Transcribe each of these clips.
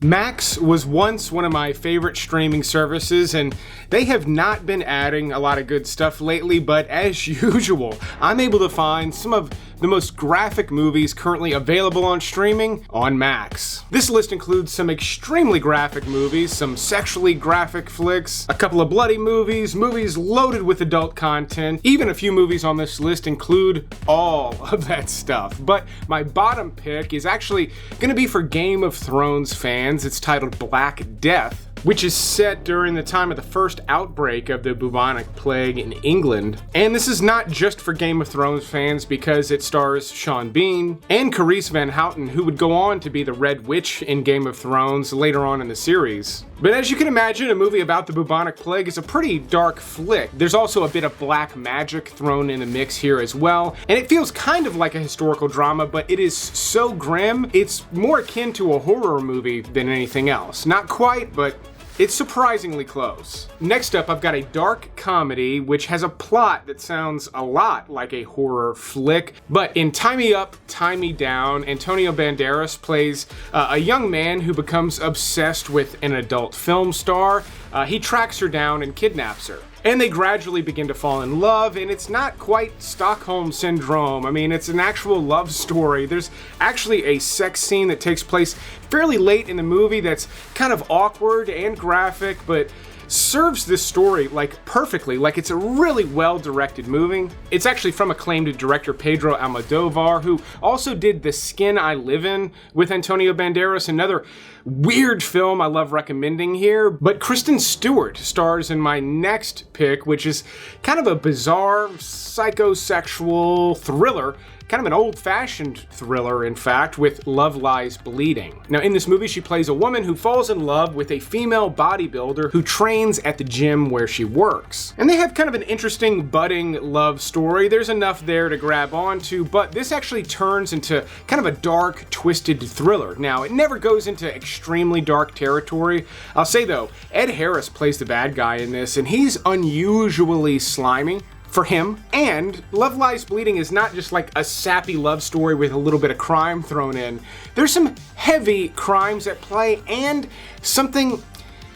Max was once one of my favorite streaming services, and they have not been adding a lot of good stuff lately, but as usual, I'm able to find some of the most graphic movies currently available on streaming on Max. This list includes some extremely graphic movies, some sexually graphic flicks, a couple of bloody movies, movies loaded with adult content. Even a few movies on this list include all of that stuff. But my bottom pick is actually going to be for Game of Thrones fans. It's titled Black Death, which is set during the time of the first outbreak of the bubonic plague in England. And this is not just for Game of Thrones fans because it stars Sean Bean and Carice Van Houten, who would go on to be the Red Witch in Game of Thrones later on in the series. But as you can imagine, a movie about the bubonic plague is a pretty dark flick. There's also a bit of black magic thrown in the mix here as well, and it feels kind of like a historical drama, but it is so grim, it's more akin to a horror movie than anything else. Not quite, but it's surprisingly close. Next up, I've got a dark comedy which has a plot that sounds a lot like a horror flick, but in Tie Me Up, Tie Me Down, Antonio Banderas plays a young man who becomes obsessed with an adult film star. He tracks her down and kidnaps her. And they gradually begin to fall in love, and it's not quite Stockholm Syndrome. I mean, it's an actual love story. There's actually a sex scene that takes place fairly late in the movie that's kind of awkward and graphic, but serves this story perfectly, like it's a really well-directed movie. It's actually from acclaimed director Pedro Almodovar, who also did The Skin I Live In with Antonio Banderas, another weird film I love recommending here. But Kristen Stewart stars in my next pick, which is kind of a bizarre psychosexual thriller, kind of an old-fashioned thriller, in fact, with Love Lies Bleeding. Now, in this movie, she plays a woman who falls in love with a female bodybuilder who trains at the gym where she works. And they have kind of an interesting budding love story. There's enough there to grab onto, but this actually turns into kind of a dark, twisted thriller. Now, it never goes into extremely dark territory. I'll say, though, Ed Harris plays the bad guy in this, and he's unusually slimy for him. And Love Lies Bleeding is not just like a sappy love story with a little bit of crime thrown in. There's some heavy crimes at play and something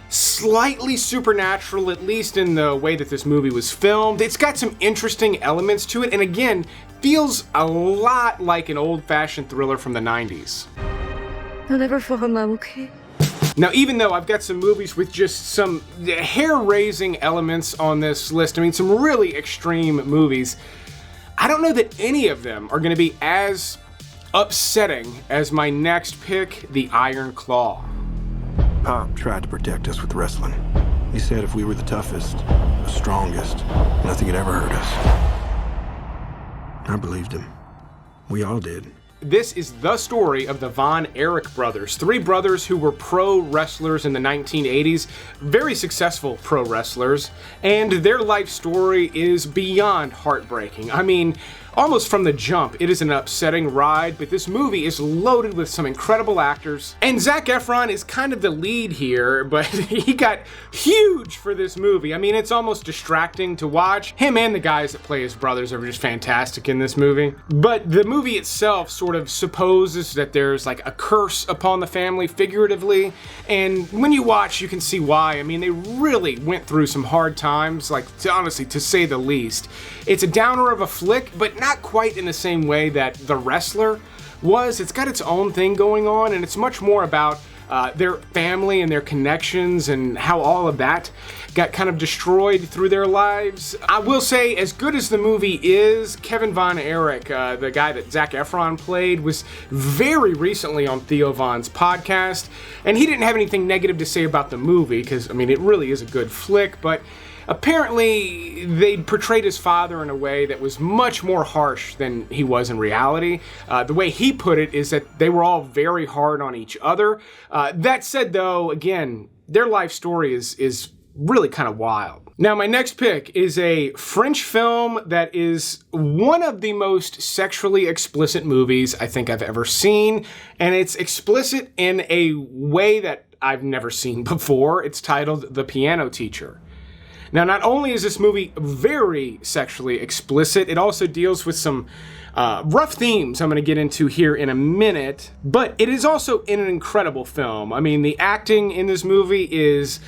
slightly supernatural, at least in the way that this movie was filmed. It's got some interesting elements to it, and again, feels a lot like an old-fashioned thriller from the 90s. I'll never fall in love, okay? Now, even though I've got some movies with just some hair-raising elements on this list, I mean, some really extreme movies, I don't know that any of them are going to be as upsetting as my next pick, The Iron Claw. Pop tried to protect us with wrestling. He said if we were the toughest, the strongest, nothing could ever hurt us. I believed him. We all did. This is the story of the Von Erich brothers, three brothers who were pro wrestlers in the 1980s, very successful pro wrestlers, and their life story is beyond heartbreaking. I mean, almost from the jump, it is an upsetting ride, but this movie is loaded with some incredible actors, and Zac Efron is kind of the lead here, but he got huge for this movie. I mean, it's almost distracting to watch. Him and the guys that play his brothers are just fantastic in this movie. But the movie itself sort of supposes that there's like a curse upon the family figuratively, and when you watch, you can see why. I mean, they really went through some hard times, honestly, to say the least. It's a downer of a flick, but not quite in the same way that The Wrestler was. It's got its own thing going on, and it's much more about their family and their connections and how all of that got kind of destroyed through their lives. I will say, as good as the movie is, Kevin Von Erich, the guy that Zac Efron played, was very recently on Theo Von's podcast, and he didn't have anything negative to say about the movie, because, I mean, it really is a good flick, but apparently, they portrayed his father in a way that was much more harsh than he was in reality. The way he put it is that they were all very hard on each other. That said, though, again, their life story is really kind of wild. Now, my next pick is a French film that is one of the most sexually explicit movies I think I've ever seen, and it's explicit in a way that I've never seen before. It's titled The Piano Teacher. Now, not only is this movie very sexually explicit, it also deals with some rough themes I'm going to get into here in a minute, but it is also an incredible film. I mean, the acting in this movie is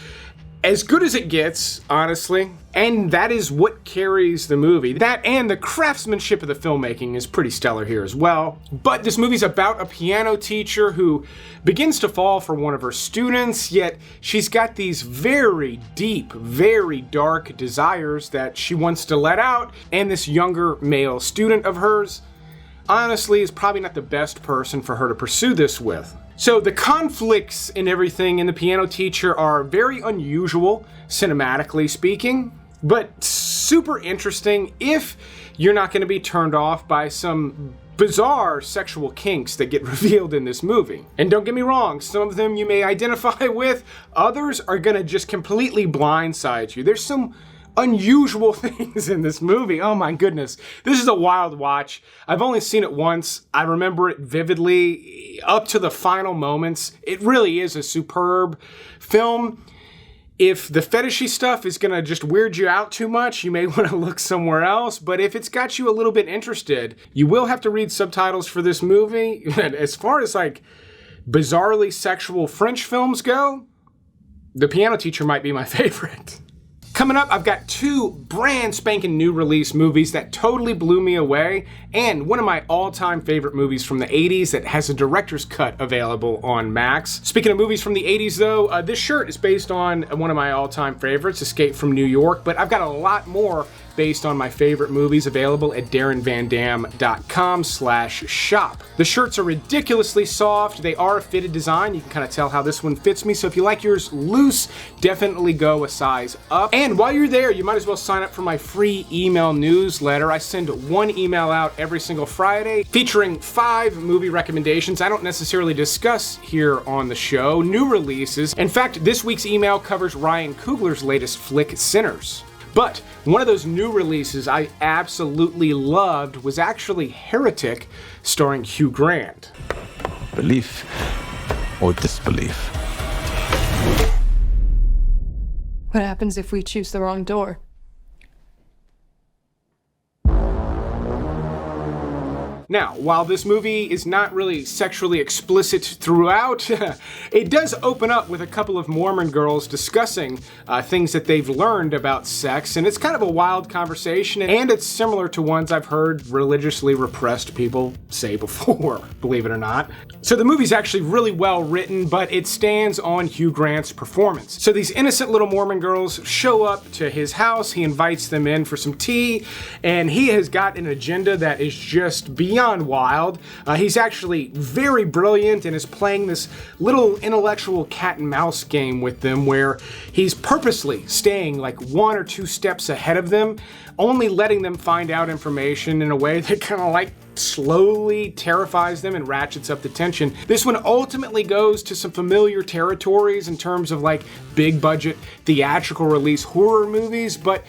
as good as it gets, honestly, and that is what carries the movie. That and the craftsmanship of the filmmaking is pretty stellar here as well. But this movie's about a piano teacher who begins to fall for one of her students, yet she's got these very deep, very dark desires that she wants to let out, and this younger male student of hers, honestly, is probably not the best person for her to pursue this with. So the conflicts and everything in The Piano Teacher are very unusual, cinematically speaking, but super interesting if you're not going to be turned off by some bizarre sexual kinks that get revealed in this movie. And don't get me wrong, some of them you may identify with, others are going to just completely blindside you. There's some unusual things in this movie. Oh my goodness. This is a wild watch. I've only seen it once. I remember it vividly up to the final moments. It really is a superb film. If the fetishy stuff is going to just weird you out too much, you may want to look somewhere else. But if it's got you a little bit interested, you will have to read subtitles for this movie. As far as like bizarrely sexual French films go, The Piano Teacher might be my favorite. Coming up, I've got two brand spanking new release movies that totally blew me away, and one of my all-time favorite movies from the 80s that has a director's cut available on Max. Speaking of movies from the 80s though, this shirt is based on one of my all-time favorites, Escape from New York, but I've got a lot more based on my favorite movies available at darrenvandam.com/shop. The shirts are ridiculously soft. They are a fitted design. You can kind of tell how this one fits me. So if you like yours loose, definitely go a size up. And while you're there, you might as well sign up for my free email newsletter. I send one email out every single Friday featuring 5 movie recommendations I don't necessarily discuss here on the show, new releases. In fact, this week's email covers Ryan Coogler's latest flick, Sinners. But one of those new releases I absolutely loved was actually Heretic, starring Hugh Grant. Belief or disbelief? What happens if we choose the wrong door? Now, while this movie is not really sexually explicit throughout, it does open up with a couple of Mormon girls discussing things that they've learned about sex, and it's kind of a wild conversation, and it's similar to ones I've heard religiously repressed people say before, believe it or not. So the movie's actually really well written, but it stands on Hugh Grant's performance. So these innocent little Mormon girls show up to his house, he invites them in for some tea, and he has got an agenda that is just beyond wild. He's actually very brilliant and is playing this little intellectual cat and mouse game with them where he's purposely staying like 1 or 2 steps ahead of them, only letting them find out information in a way that kind of like slowly terrifies them and ratchets up the tension. This one ultimately goes to some familiar territories in terms of like big budget theatrical release horror movies, but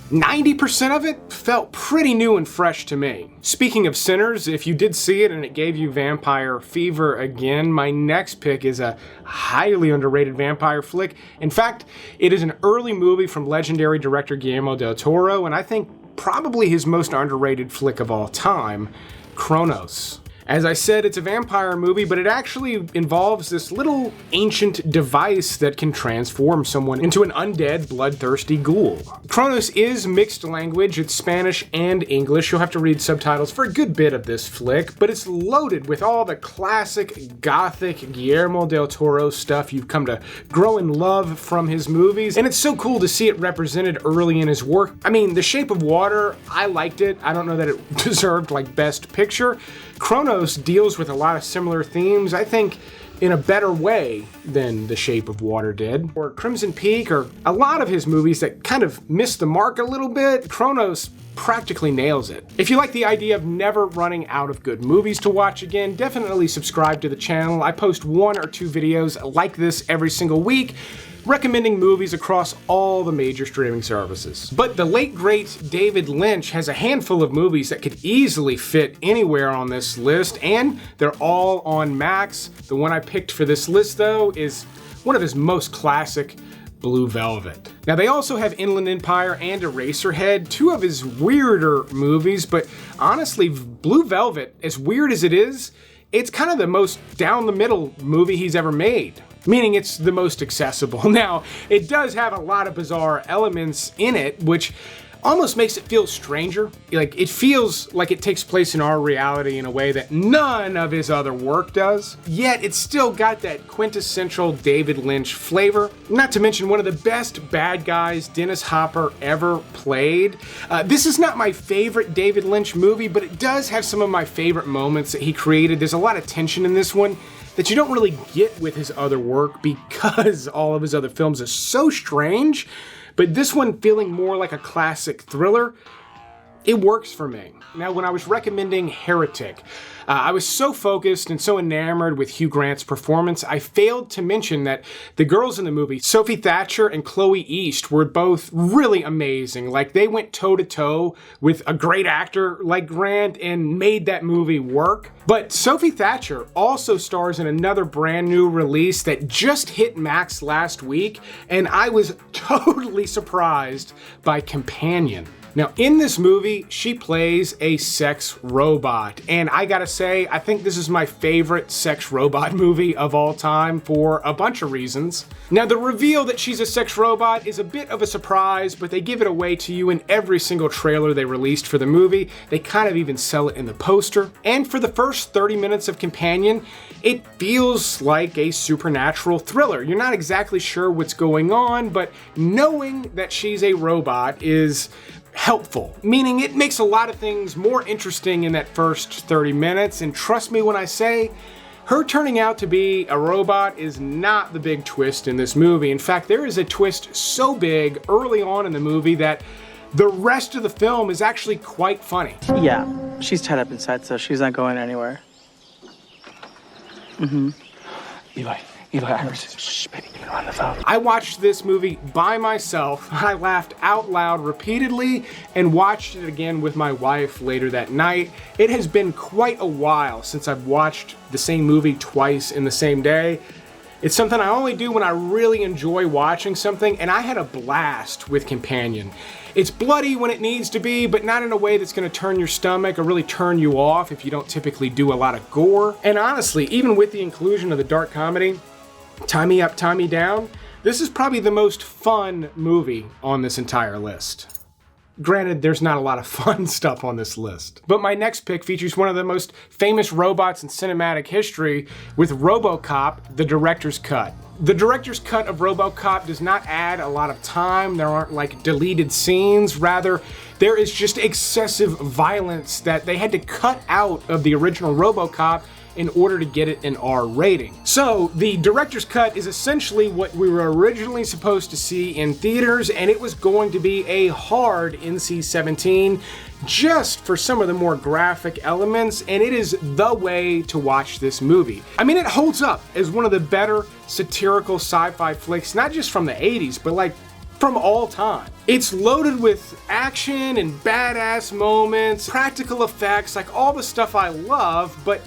90% of it felt pretty new and fresh to me. Speaking of Sinners, if you did see it and it gave you vampire fever again, my next pick is a highly underrated vampire flick. In fact, it is an early movie from legendary director Guillermo del Toro, and I think probably his most underrated flick of all time, Cronos. As I said, it's a vampire movie, but it actually involves this little ancient device that can transform someone into an undead, bloodthirsty ghoul. Cronos is mixed language, it's Spanish and English. You'll have to read subtitles for a good bit of this flick, but it's loaded with all the classic gothic Guillermo del Toro stuff you've come to grow in love from his movies, and it's so cool to see it represented early in his work. I mean, The Shape of Water, I liked it. I don't know that it deserved like Best Picture. Cronos deals with a lot of similar themes, I think, in a better way than The Shape of Water did. Or Crimson Peak, or a lot of his movies that kind of missed the mark a little bit, Cronos practically nails it. If you like the idea of never running out of good movies to watch again, definitely subscribe to the channel. I post 1 or 2 videos like this every single week, recommending movies across all the major streaming services. But the late great David Lynch has a handful of movies that could easily fit anywhere on this list, and they're all on Max. The one I picked for this list though is one of his most classic Blue Velvet. Now, they also have Inland Empire and Eraserhead, two of his weirder movies, but honestly, Blue Velvet, as weird as it is, it's kind of the most down-the-middle movie he's ever made. Meaning it's the most accessible. Now, it does have a lot of bizarre elements in it, which almost makes it feel stranger. Like, it feels like it takes place in our reality in a way that none of his other work does. Yet, it's still got that quintessential David Lynch flavor. Not to mention one of the best bad guys Dennis Hopper ever played. This is not my favorite David Lynch movie, but it does have some of my favorite moments that he created. There's a lot of tension in this one that you don't really get with his other work because all of his other films are so strange. But this one, feeling more like a classic thriller, it works for me. Now, when I was recommending Heretic, I was so focused and so enamored with Hugh Grant's performance, I failed to mention that the girls in the movie, Sophie Thatcher and Chloe East, were both really amazing. Like, they went toe-to-toe with a great actor like Grant and made that movie work. But Sophie Thatcher also stars in another brand new release that just hit Max last week, and I was totally surprised by Companion. Now, in this movie, she plays a sex robot, and I gotta say, I think this is my favorite sex robot movie of all time for a bunch of reasons. Now, the reveal that she's a sex robot is a bit of a surprise, but they give it away to you in every single trailer they released for the movie. They kind of even sell it in the poster. And for the first 30 minutes of Companion, it feels like a supernatural thriller. You're not exactly sure what's going on, but knowing that she's a robot is helpful, meaning it makes a lot of things more interesting in that first 30 minutes, and trust me when I say, her turning out to be a robot is not the big twist in this movie. In fact, there is a twist so big early on in the movie that the rest of the film is actually quite funny. Yeah, she's tied up inside, so she's not going anywhere. Eli, Iris, shh, baby, you're on the phone. I watched this movie by myself. I laughed out loud repeatedly and watched it again with my wife later that night. It has been quite a while since I've watched the same movie twice in the same day. It's something I only do when I really enjoy watching something, and I had a blast with Companion. It's bloody when it needs to be, but not in a way that's going to turn your stomach or really turn you off if you don't typically do a lot of gore. And honestly, even with the inclusion of the dark comedy, Tie Me Up, Tie Me Down, this is probably the most fun movie on this entire list. Granted, there's not a lot of fun stuff on this list. But my next pick features one of the most famous robots in cinematic history with RoboCop, the director's cut. The director's cut of RoboCop does not add a lot of time. There aren't like deleted scenes. Rather, there is just excessive violence that they had to cut out of the original RoboCop in order to get it an R rating. So the director's cut is essentially what we were originally supposed to see in theaters, and it was going to be a hard NC-17 just for some of the more graphic elements, and it is the way to watch this movie. I mean, it holds up as one of the better satirical sci-fi flicks, not just from the 80s, but like from all time. It's loaded with action and badass moments, practical effects, like all the stuff I love, but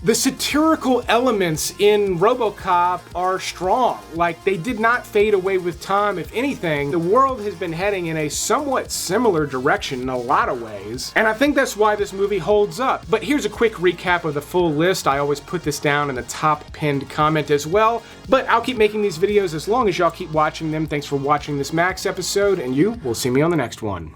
the satirical elements in RoboCop are strong. Like, they did not fade away with time. If anything, the world has been heading in a somewhat similar direction in a lot of ways, and I think that's why this movie holds up. But here's a quick recap of the full list. I always put this down in the top pinned comment as well, but I'll keep making these videos as long as y'all keep watching them. Thanks for watching this Max episode, and you will see me on the next one.